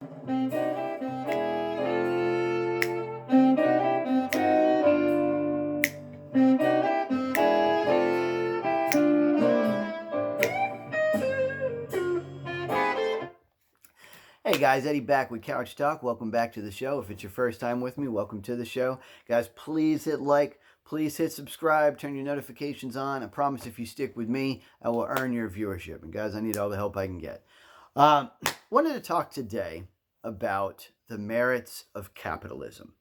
Hey guys, Eddie back with Couch Talk. Welcome back to the show. If it's your first time with me, welcome to the show. Guys, please hit like, please hit subscribe, turn your notifications on. I promise if you stick with me, I will earn your viewership. And guys, I need all the help I can get. Wanted to talk today about the merits of capitalism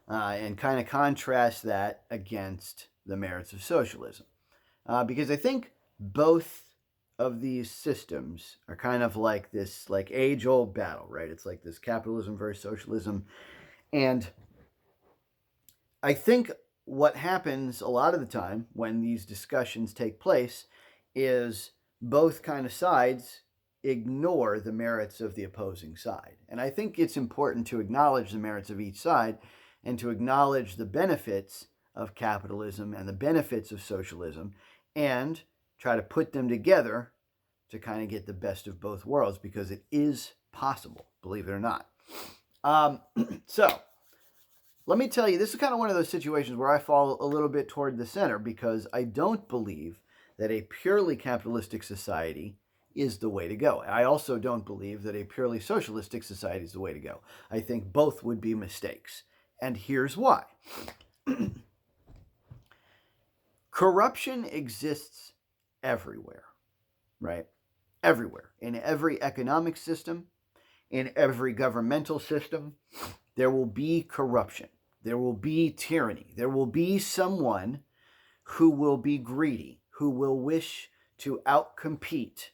and kind of contrast that against the merits of socialism. Because I think both of these systems are kind of like this like age-old battle, right? It's like this capitalism versus socialism. And I think what happens a lot of the time when these discussions take place is both kind of sides ignore the merits of the opposing side. And I think it's important to acknowledge the merits of each side and to acknowledge the benefits of capitalism and the benefits of socialism and try to put them together to kind of get the best of both worlds, because it is possible, believe it or not. So let me tell you, this is kind of one of those situations where I fall a little bit toward the center, because I don't believe that a purely capitalistic society is the way to go. I also don't believe that a purely socialistic society is the way to go. I think both would be mistakes. And here's why. Corruption exists everywhere, right? Everywhere. In every economic system, in every governmental system, there will be corruption. There will be tyranny. There will be someone who will be greedy, who will wish to outcompete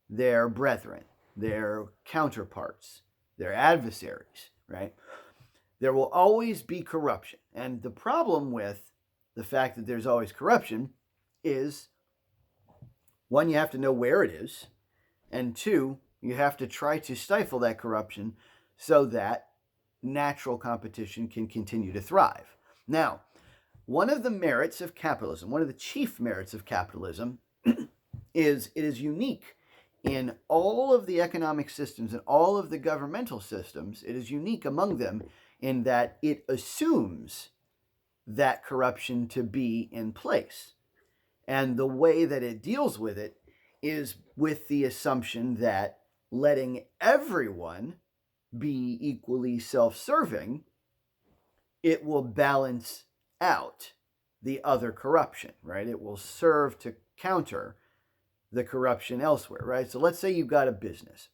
their brethren, their counterparts, their adversaries, right? There will always be corruption. And the problem with the fact that there's always corruption is, one, you have to know where it is, and two, you have to try to stifle that corruption so that natural competition can continue to thrive. Now, one of the merits of capitalism, one of the chief merits of capitalism, is it is unique in all of the economic systems and all of the governmental systems. It is unique among them in that it assumes that corruption to be in place. And the way that it deals with it is with the assumption that letting everyone be equally self-serving, it will balance out the other corruption, right? It will serve to counter the corruption elsewhere, right? So let's say you've got a business,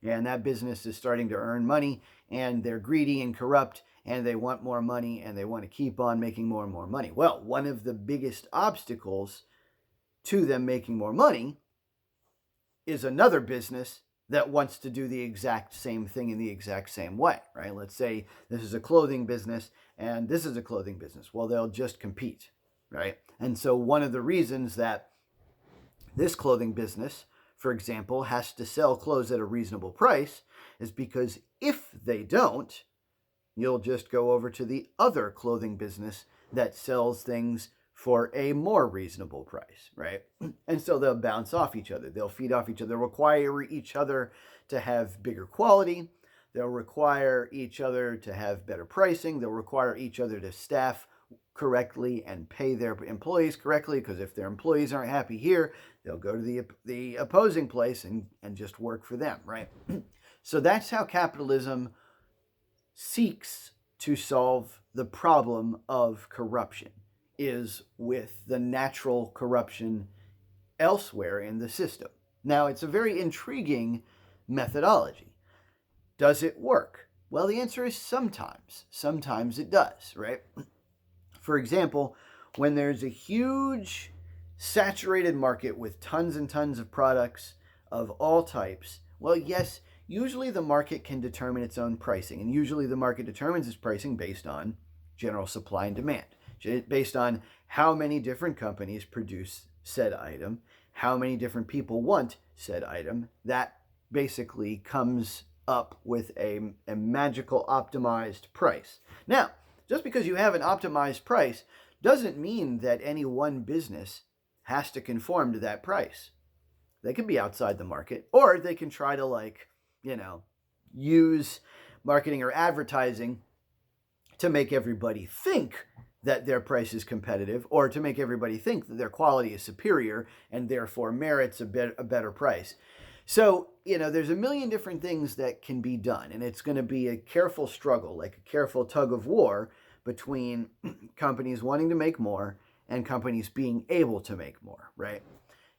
and that business is starting to earn money, and they're greedy and corrupt, and they want more money, and they want to keep on making more and more money. Well, one of the biggest obstacles to them making more money is another business that wants to do the exact same thing in the exact same way, right? Let's say this is a clothing business and this is a clothing business. Well, they'll just compete, right? And so one of the reasons that this clothing business, for example, has to sell clothes at a reasonable price is because if they don't, you'll just go over to the other clothing business that sells things for a more reasonable price, right? And so they'll bounce off each other. They'll feed off each other. They'll require each other to have bigger quality. They'll require each other to have better pricing. They'll require each other to staff correctly and pay their employees correctly, because if their employees aren't happy here, they'll go to the opposing place and just work for them, right? So that's how capitalism seeks to solve the problem of corruption, is with the natural corruption elsewhere in the system. Now, it's a very intriguing methodology. Does it work? Well, the answer is sometimes. Sometimes it does, right? For example, when there's a huge saturated market with tons and tons of products of all types, well, yes, usually the market can determine its own pricing, and usually the market determines its pricing based on general supply and demand, based on how many different companies produce said item, how many different people want said item. That basically comes up with a magical optimized price. Now, just because you have an optimized price doesn't mean that any one business has to conform to that price. They can be outside the market, or they can try to use marketing or advertising to make everybody think that their price is competitive, or to make everybody think that their quality is superior and therefore merits a better price. So, there's a million different things that can be done, and it's going to be a careful struggle, like a careful tug of war between companies wanting to make more and companies being able to make more, right?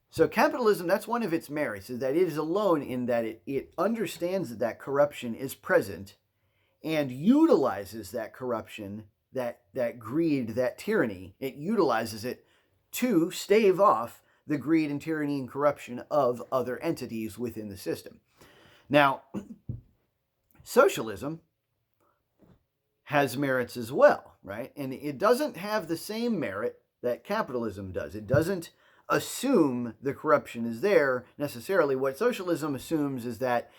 So capitalism, that's one of its merits, is that it is alone in that it understands that corruption is present and utilizes that corruption, that greed, that tyranny. It utilizes it to stave off the greed and tyranny and corruption of other entities within the system. Now, socialism has merits as well, right? And it doesn't have the same merit that capitalism does. It doesn't assume the corruption is there necessarily. What socialism assumes is that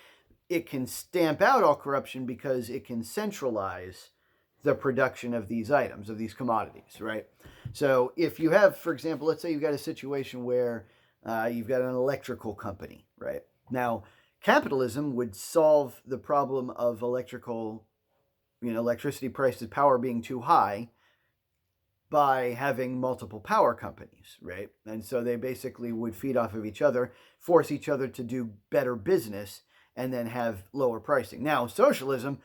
it can stamp out all corruption because it can centralize the production of these items, of these commodities, right? So if you have, for example, let's say you've got a situation where you've got an electrical company, right? Now, capitalism would solve the problem of electricity prices, power being too high, by having multiple power companies, right? And so they basically would feed off of each other, force each other to do better business, and then have lower pricing. Now, socialism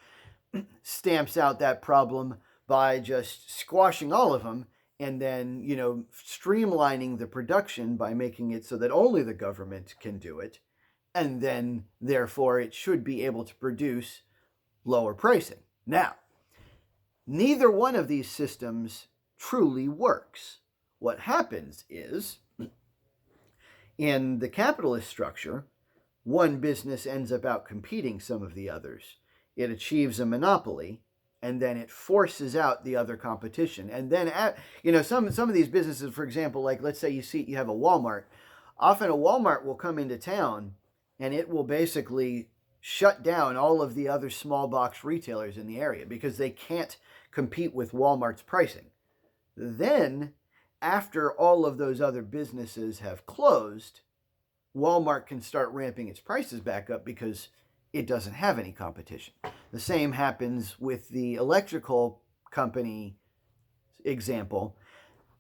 stamps out that problem by just squashing all of them and then, streamlining the production by making it so that only the government can do it. And then, therefore, it should be able to produce lower pricing. Now, neither one of these systems truly works. What happens is, in the capitalist structure, one business ends up outcompeting some of the others. It achieves a monopoly, and then it forces out the other competition. And then, some of these businesses, for example, like let's say you have a Walmart. Often a Walmart will come into town, and it will basically shut down all of the other small box retailers in the area because they can't compete with Walmart's pricing. Then, after all of those other businesses have closed, Walmart can start ramping its prices back up because it doesn't have any competition. The same happens with the electrical company example.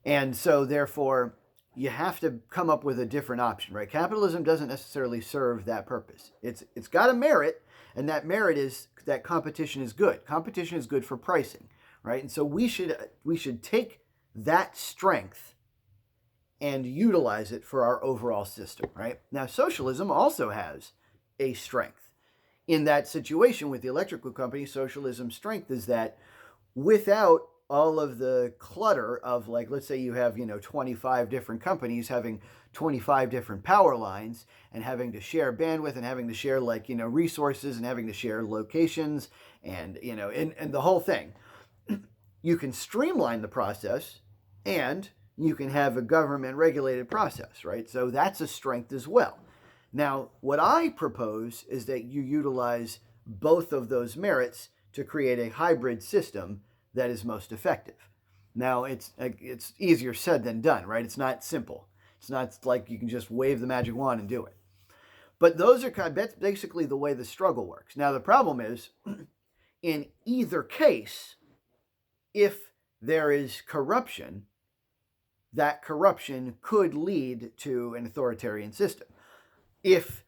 And so, therefore, you have to come up with a different option, right? Capitalism doesn't necessarily serve that purpose. It's got a merit, and that merit is that competition is good. Competition is good for pricing, right? And so we should take that strength and utilize it for our overall system, right? Now, socialism also has a strength. In that situation with the electrical company, socialism's strength is that without all of the clutter of, like, let's say you have, 25 different companies having 25 different power lines and having to share bandwidth and having to share, resources and having to share locations and, and the whole thing. You can streamline the process and you can have a government regulated process, right? So that's a strength as well. Now, what I propose is that you utilize both of those merits to create a hybrid system that is most effective. Now, it's easier said than done, right? It's not simple. It's not like you can just wave the magic wand and do it. But that's basically the way the struggle works. Now, the problem is, in either case, if there is corruption, that corruption could lead to an authoritarian system. If,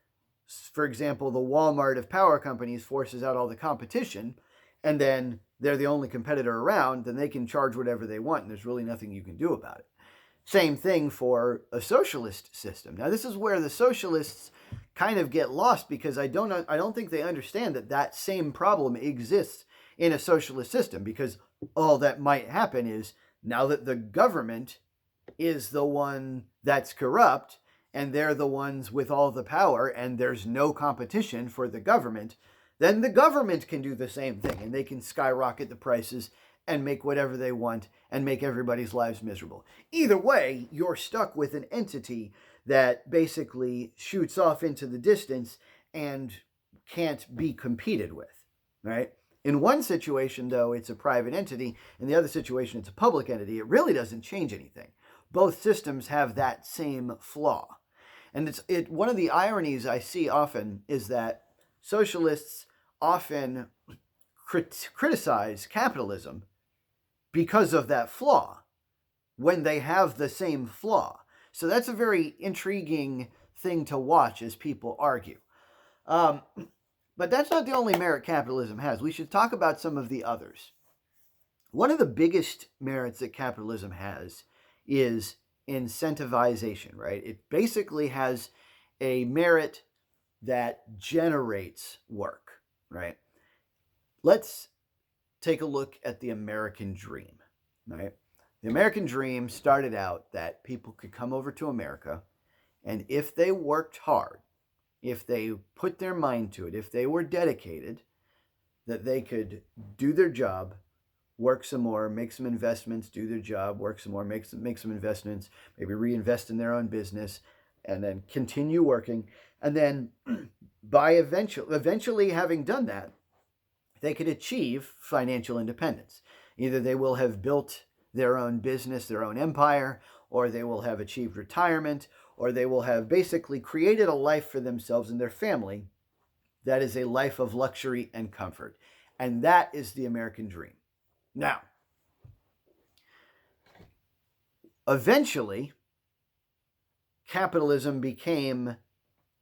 for example, the Walmart of power companies forces out all the competition, and then they're the only competitor around, then they can charge whatever they want, and there's really nothing you can do about it. Same thing for a socialist system. Now, this is where the socialists kind of get lost, because I don't think they understand that same problem exists in a socialist system, because all that might happen is, now that the government is the one that's corrupt, and they're the ones with all the power, and there's no competition for the government, then the government can do the same thing, and they can skyrocket the prices and make whatever they want and make everybody's lives miserable. Either way, you're stuck with an entity that basically shoots off into the distance and can't be competed with, right? In one situation, though, it's a private entity. In the other situation, it's a public entity. It really doesn't change anything. Both systems have that same flaw. And one of the ironies I see often is that socialists often criticize capitalism because of that flaw when they have the same flaw. So that's a very intriguing thing to watch as people argue. Um, but that's not the only merit capitalism has. We should talk about some of the others. One of the biggest merits that capitalism has is incentivization, right? It basically has a merit that generates work, right? Let's take a look at the American dream, right? The American dream started out that people could come over to America, and if they worked hard, if they put their mind to it, if they were dedicated, that they could do their job, work some more, make some investments, do their job, work some more, make some investments, maybe reinvest in their own business, and then continue working. And then by eventually having done that, they could achieve financial independence. Either they will have built their own business, their own empire, or they will have achieved retirement, or they will have basically created a life for themselves and their family that is a life of luxury and comfort. And that is the American dream. Now, eventually, capitalism became,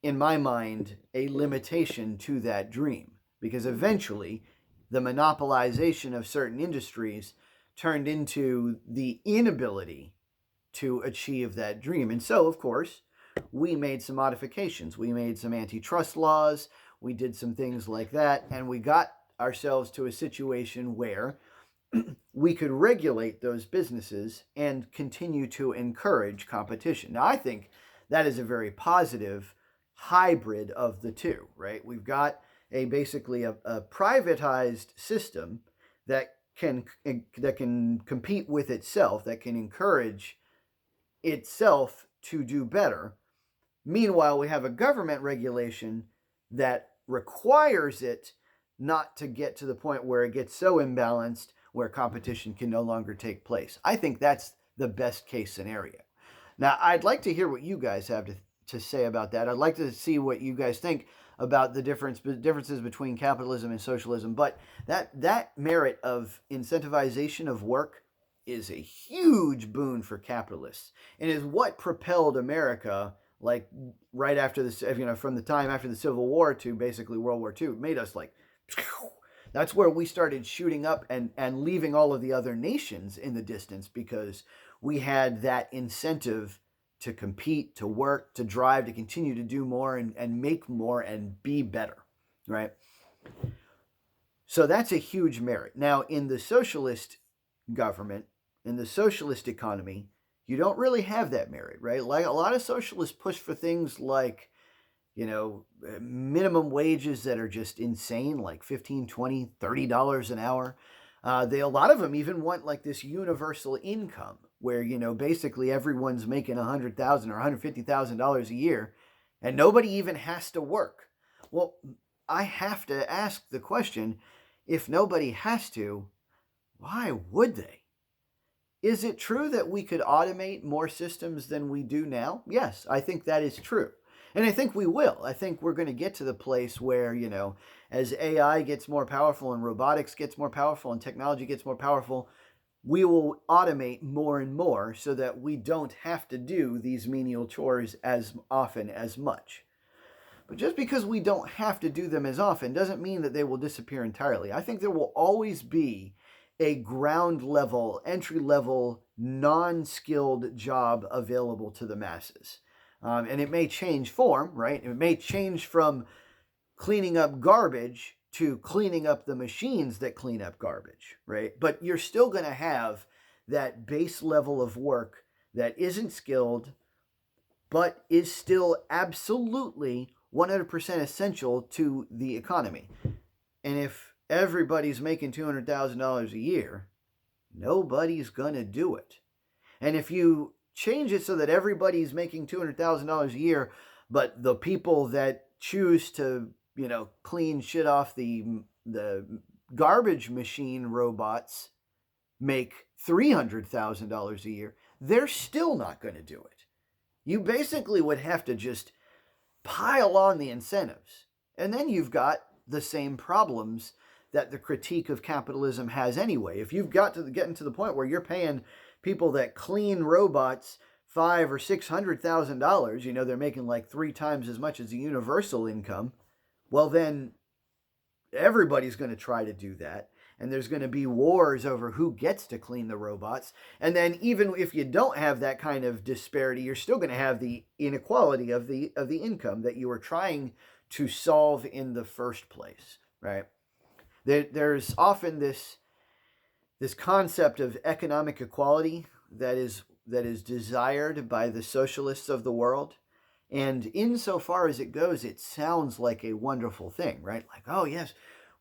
in my mind, a limitation to that dream, because eventually the monopolization of certain industries turned into the inability to achieve that dream. And so, of course, we made some modifications. We made some antitrust laws. We did some things like that. And we got ourselves to a situation where we could regulate those businesses and continue to encourage competition. Now, I think that is a very positive hybrid of the two, right? We've got basically a privatized system that can compete with itself, that can encourage itself to do better. Meanwhile, we have a government regulation that requires it not to get to the point where it gets so imbalanced where competition can no longer take place. I think that's the best case scenario. Now, I'd like to hear what you guys have to say about that. I'd like to see what you guys think about the differences between capitalism and socialism. But that merit of incentivization of work is a huge boon for capitalists, and is what propelled America, like right after this, from the time after the Civil War to basically World War II, made us like, that's where we started shooting up and leaving all of the other nations in the distance, because we had that incentive to compete, to work, to drive, to continue to do more and make more and be better, right? So that's a huge merit. Now, in the socialist government, in the socialist economy, you don't really have that merit, right? Like a lot of socialists push for things like, minimum wages that are just insane, like $15, $20, $30 an hour. A lot of them even want like this universal income where, basically everyone's making $100,000 or $150,000 a year and nobody even has to work. Well, I have to ask the question, if nobody has to, why would they? Is it true that we could automate more systems than we do now? Yes, I think that is true. And I think we will. I think we're going to get to the place where, as AI gets more powerful and robotics gets more powerful and technology gets more powerful, we will automate more and more so that we don't have to do these menial chores as often as much. But just because we don't have to do them as often doesn't mean that they will disappear entirely. I think there will always be a ground level, entry level, non-skilled job available to the masses. And it may change form, right? It may change from cleaning up garbage to cleaning up the machines that clean up garbage, right? But you're still going to have that base level of work that isn't skilled, but is still absolutely 100% essential to the economy. And if everybody's making $200,000 a year, nobody's going to do it. And if you change it so that everybody's making $200,000 a year, but the people that choose to, clean shit off the garbage machine robots make $300,000 a year, they're still not going to do it. You basically would have to just pile on the incentives. And then you've got the same problems that the critique of capitalism has anyway. If you've got to getting to the point where you're paying people that clean robots $500,000 or $600,000, they're making like 3 times as much as the universal income. Well, then everybody's going to try to do that. And there's going to be wars over who gets to clean the robots. And then even if you don't have that kind of disparity, you're still going to have the inequality of the income that you were trying to solve in the first place, right? There's often this concept of economic equality that is desired by the socialists of the world. And insofar as it goes, it sounds like a wonderful thing, right? Like, oh, yes,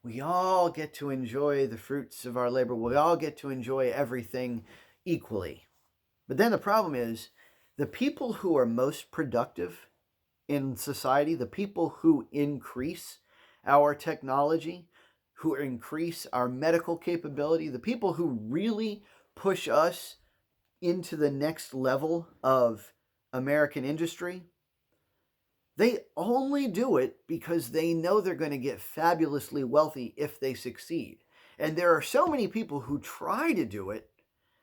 we all get to enjoy the fruits of our labor. We all get to enjoy everything equally. But then the problem is the people who are most productive in society, the people who increase our technology, who increase our medical capability, the people who really push us into the next level of American industry, they only do it because they know they're going to get fabulously wealthy if they succeed. And there are so many people who try to do it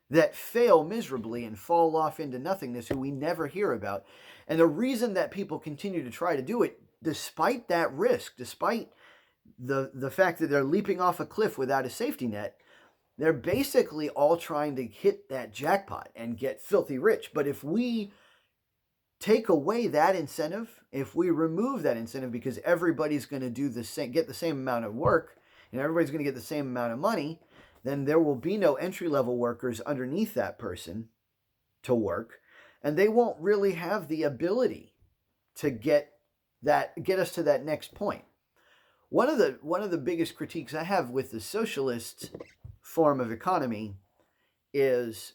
that fail miserably and fall off into nothingness who we never hear about. And the reason that people continue to try to do it, despite that risk, despite the fact that they're leaping off a cliff without a safety net, they're basically all trying to hit that jackpot and get filthy rich. But if we take away that incentive, if we remove that incentive because everybody's going to do the same, get the same amount of work, and everybody's going to get the same amount of money, then there will be no entry-level workers underneath that person to work, and they won't really have the ability to get us to that next point. One of the biggest critiques I have with the socialist form of economy is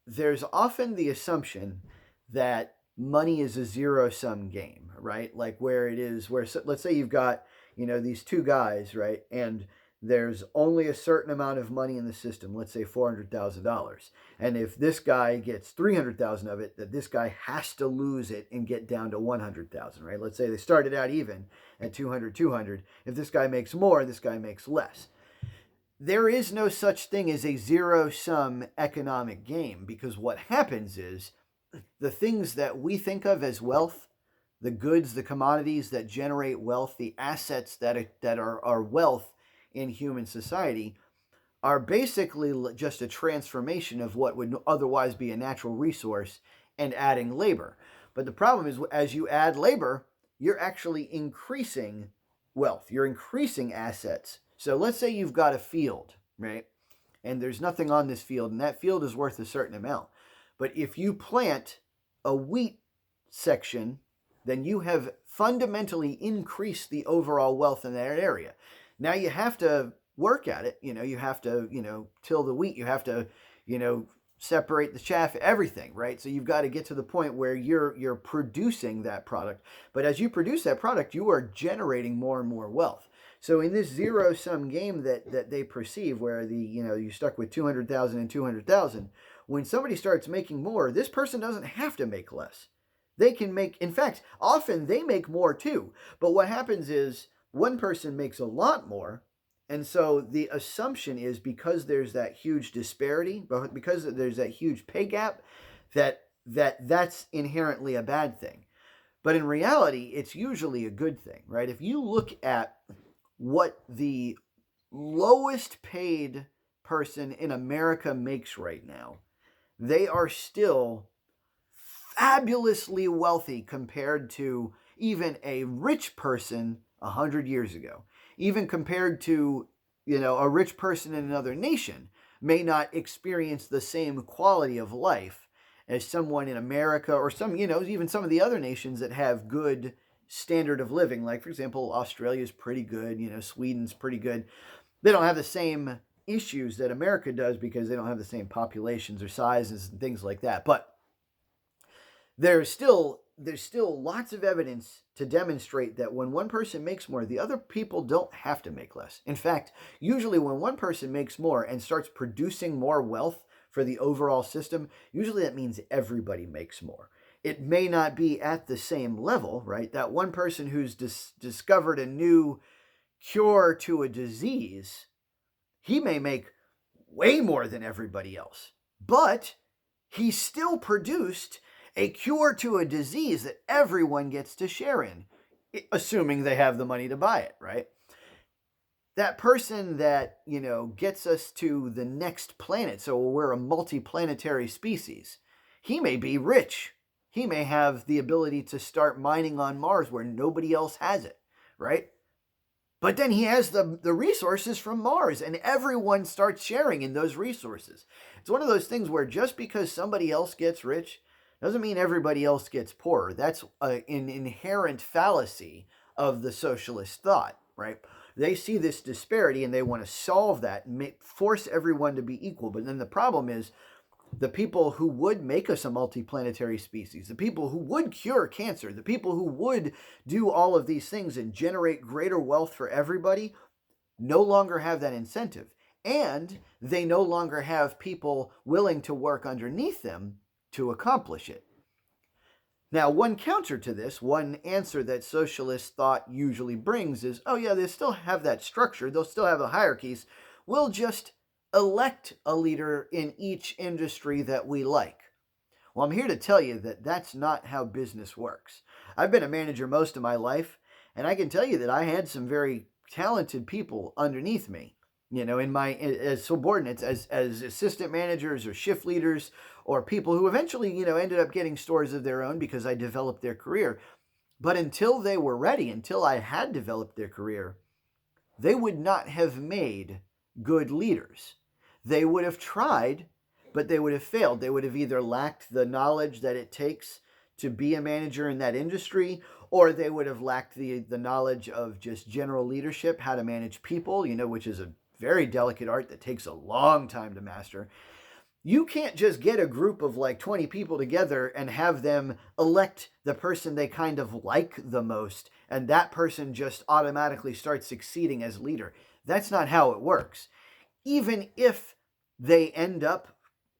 there's often the assumption that money is a zero-sum game, right? Like where let's say you've got, these two guys, right? And there's only a certain amount of money in the system, let's say $400,000. And if this guy gets 300,000 of it, that this guy has to lose it and get down to 100,000, right? Let's say they started out even at 200. If this guy makes more, this guy makes less. There is no such thing as a zero-sum economic game, because what happens is the things that we think of as wealth, the goods, the commodities that generate wealth, the assets that are wealth in human society, are basically just a transformation of what would otherwise be a natural resource and adding labor. But the problem is, as you add labor, you're actually increasing wealth. You're increasing assets. So let's say you've got a field, right? And there's nothing on this field, and that field is worth a certain amount. But if you plant a wheat section, then you have fundamentally increased the overall wealth in that area. Now you have to work at it. You have to, till the wheat. You have to, separate the chaff, everything, right? So you've got to get to the point where you're producing that product. But as you produce that product, you are generating more and more wealth. So in this zero-sum game that they perceive, where you're stuck with 200,000 and 200,000, when somebody starts making more, this person doesn't have to make less. They can make, in fact, often they make more too. But what happens is one person makes a lot more, and so the assumption is because there's that huge disparity, because there's that huge pay gap, that's inherently a bad thing. But in reality, it's usually a good thing, right? If you look at what the lowest paid person in America makes right now, they are still fabulously wealthy compared to even a rich person 100 years ago. Even compared to, a rich person in another nation may not experience the same quality of life as someone in America or even some of the other nations that have good standard of living. Like, for example, Australia's pretty good, Sweden's pretty good. They don't have the same issues that America does because they don't have the same populations or sizes and things like that. But there's still lots of evidence to demonstrate that when one person makes more, the other people don't have to make less. In fact, usually when one person makes more and starts producing more wealth for the overall system, usually that means everybody makes more. It may not be at the same level, right? That one person who's discovered a new cure to a disease, he may make way more than everybody else, but he still produced a cure to a disease that everyone gets to share in, assuming they have the money to buy it, right? That person that, gets us to the next planet, so we're a multi-planetary species, he may be rich. He may have the ability to start mining on Mars where nobody else has it, right? But then he has the resources from Mars, and everyone starts sharing in those resources. It's one of those things where just because somebody else gets rich doesn't mean everybody else gets poorer. That's an inherent fallacy of the socialist thought, right? They see this disparity and they want to solve that and force everyone to be equal. But then the problem is the people who would make us a multiplanetary species, the people who would cure cancer, the people who would do all of these things and generate greater wealth for everybody, no longer have that incentive. And they no longer have people willing to work underneath them to accomplish it. Now, one counter to this, one answer that socialist thought usually brings is, oh yeah, they still have that structure, they'll still have the hierarchies, we'll just elect a leader in each industry that we like. Well, I'm here to tell you that that's not how business works. I've been a manager most of my life, and I can tell you that I had some very talented people underneath me, in my as subordinates, as assistant managers or shift leaders, or people who eventually, ended up getting stores of their own because I developed their career. But until they were ready, until I had developed their career, they would not have made good leaders. They would have tried, but they would have failed. They would have either lacked the knowledge that it takes to be a manager in that industry, or they would have lacked the knowledge of just general leadership, how to manage people, which is a very delicate art that takes a long time to master. You can't just get a group of like 20 people together and have them elect the person they kind of like the most, and that person just automatically starts succeeding as leader. That's not how it works. Even if they end up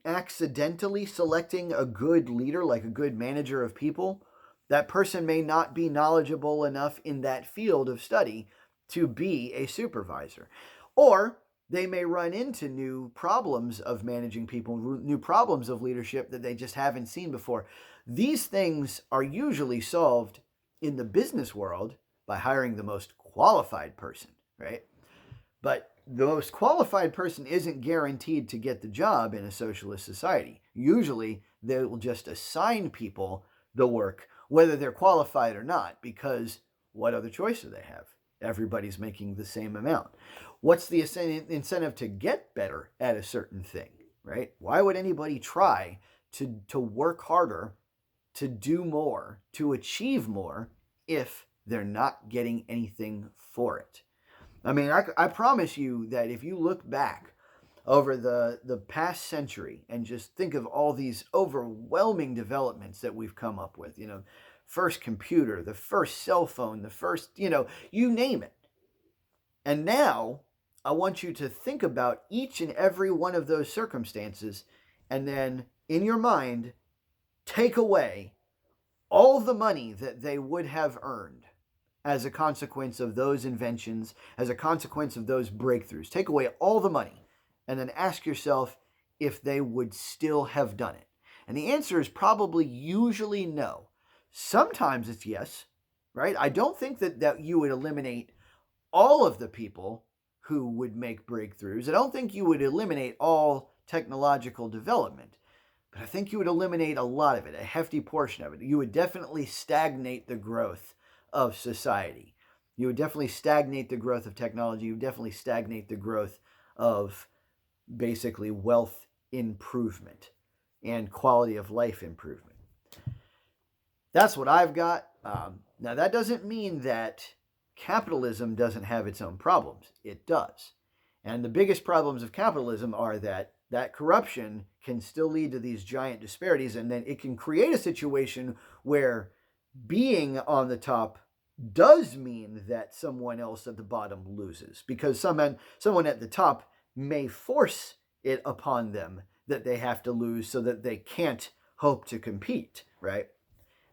accidentally selecting a good leader, like a good manager of people, that person may not be knowledgeable enough in that field of study to be a supervisor. Or they may run into new problems of managing people, new problems of leadership that they just haven't seen before. These things are usually solved in the business world by hiring the most qualified person, right? But the most qualified person isn't guaranteed to get the job in a socialist society. Usually, they will just assign people the work, whether they're qualified or not, because what other choice do they have? Everybody's making the same amount. What's the incentive to get better at a certain thing, right? Why would anybody try to work harder, to do more, to achieve more, if they're not getting anything for it? I mean, I promise you that if you look back over the past century and just think of all these overwhelming developments that we've come up with, first computer, the first cell phone, the first, you name it. And now I want you to think about each and every one of those circumstances, and then in your mind, take away all the money that they would have earned as a consequence of those inventions, as a consequence of those breakthroughs. Take away all the money and then ask yourself if they would still have done it. And the answer is probably usually no. Sometimes it's yes, right? I don't think that you would eliminate all of the people who would make breakthroughs. I don't think you would eliminate all technological development, but I think you would eliminate a lot of it, a hefty portion of it. You would definitely stagnate the growth of society. You would definitely stagnate the growth of technology. You would definitely stagnate the growth of basically wealth improvement and quality of life improvement. That's what I've got. Now, that doesn't mean that capitalism doesn't have its own problems. It does. And the biggest problems of capitalism are that corruption can still lead to these giant disparities, and then it can create a situation where being on the top does mean that someone else at the bottom loses, because someone at the top may force it upon them that they have to lose so that they can't hope to compete, right?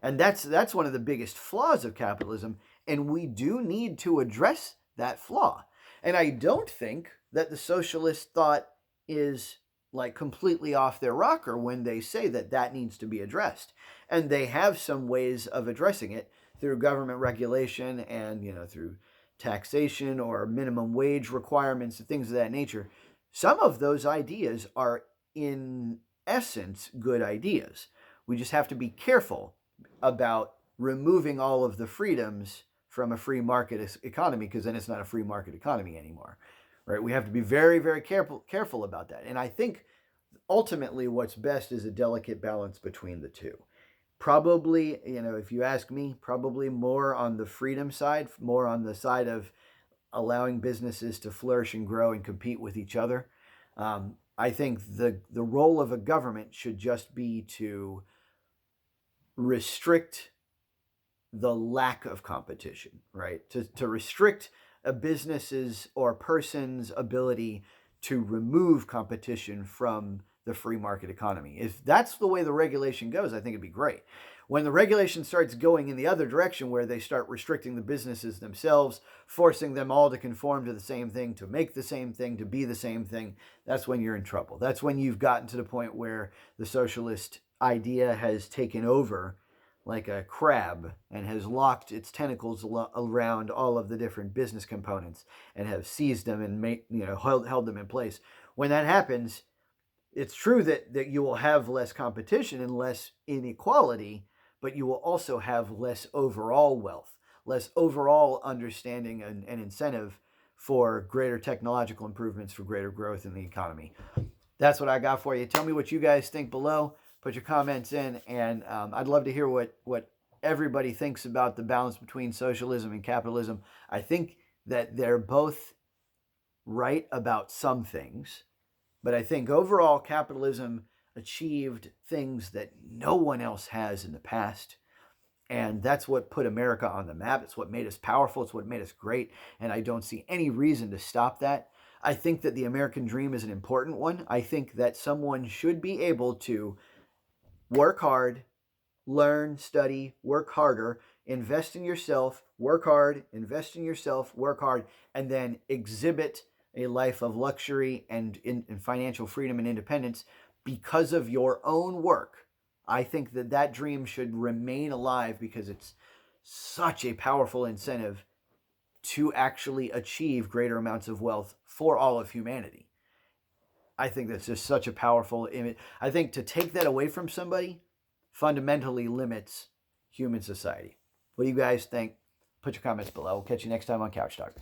And that's one of the biggest flaws of capitalism, and we do need to address that flaw. And I don't think that the socialist thought is like completely off their rocker when they say that that needs to be addressed. And they have some ways of addressing it through government regulation and, through taxation or minimum wage requirements and things of that nature. Some of those ideas are in essence good ideas. We just have to be careful about removing all of the freedoms from a free market economy, because then it's not a free market economy anymore. Right? We have to be very, very careful about that. And I think ultimately what's best is a delicate balance between the two. Probably, if you ask me, probably more on the freedom side, more on the side of allowing businesses to flourish and grow and compete with each other. I think the role of a government should just be to restrict the lack of competition, right? To restrict a business's or person's ability to remove competition from the free market economy. If that's the way the regulation goes, I think it'd be great. When the regulation starts going in the other direction, where they start restricting the businesses themselves, forcing them all to conform to the same thing, to make the same thing, to be the same thing, that's when you're in trouble. That's when you've gotten to the point where the socialist idea has taken over like a crab and has locked its tentacles around all of the different business components and have seized them and held them in place. When that happens, it's true that you will have less competition and less inequality, but you will also have less overall wealth, less overall understanding and incentive for greater technological improvements, for greater growth in the economy. That's what I got for you. Tell me what you guys think below. Put your comments in, and I'd love to hear what everybody thinks about the balance between socialism and capitalism. I think that they're both right about some things, but I think overall capitalism achieved things that no one else has in the past. And that's what put America on the map. It's what made us powerful. It's what made us great. And I don't see any reason to stop that. I think that the American dream is an important one. I think that someone should be able to work hard, learn, study, work harder, invest in yourself, work hard, invest in yourself, work hard, and then exhibit a life of luxury and financial freedom and independence because of your own work. I think that dream should remain alive because it's such a powerful incentive to actually achieve greater amounts of wealth for all of humanity. I think that's just such a powerful image. I think to take that away from somebody fundamentally limits human society. What do you guys think? Put your comments below. We'll catch you next time on Couch Talk.